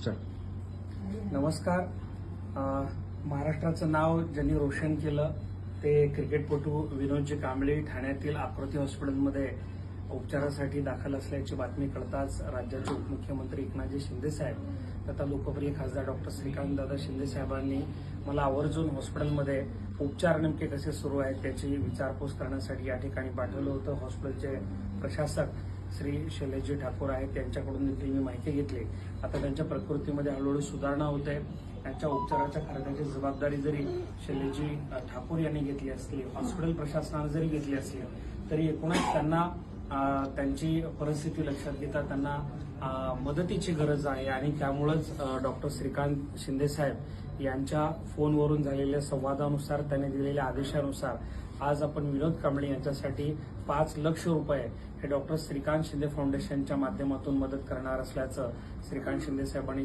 Sir. नमस्कार. महाराष्ट्राचं नाव ज्यांनी रोशन केलं ते क्रिकेटपटू विनोदजी कांबळे ठाण्यातील आकृती हॉस्पिटलमध्ये उपचारासाठी दाखल असल्याची बातमी कळताच राज्याचे उपमुख्यमंत्री एकनाथजी शिंदे साहेब तथा लोकप्रिय खासदार डॉक्टर श्रीकांतदादा शिंदे साहेबांनी मला आवर्जून हॉस्पिटलमध्ये उपचार नेमके कसे सुरू आहेत त्याची विचारपूस करण्यासाठी या ठिकाणी पाठवलं होतं. हॉस्पिटलचे प्रशासक श्री शैलेशजी ठाकूर आहेत, त्यांच्याकडून देखील मी माहिती घेतली. आता त्यांच्या प्रकृतीमध्ये हळूहळू सुधारणा होते. त्यांच्या उपचाराच्या खर्चाची जबाबदारी जरी शैलेशजी ठाकूर यांनी घेतली असली, हॉस्पिटल प्रशासनाने जरी घेतली असली, तरी एकूणच त्यांना त्यांची परिस्थिती लक्षात घेता त्यांना मदतीची गरज आहे आणि त्यामुळेच डॉक्टर श्रीकांत शिंदे साहेब यांच्या फोनवरून झालेल्या संवादानुसार त्यांनी दिलेल्या आदेशानुसार आज आपण विनोद कांबळे यांच्यासाठी 5 लाख रुपये हे डॉक्टर श्रीकांत शिंदे फाउंडेशनच्या माध्यमातून मदत करणार असल्याचं श्रीकांत शिंदे साहेबांनी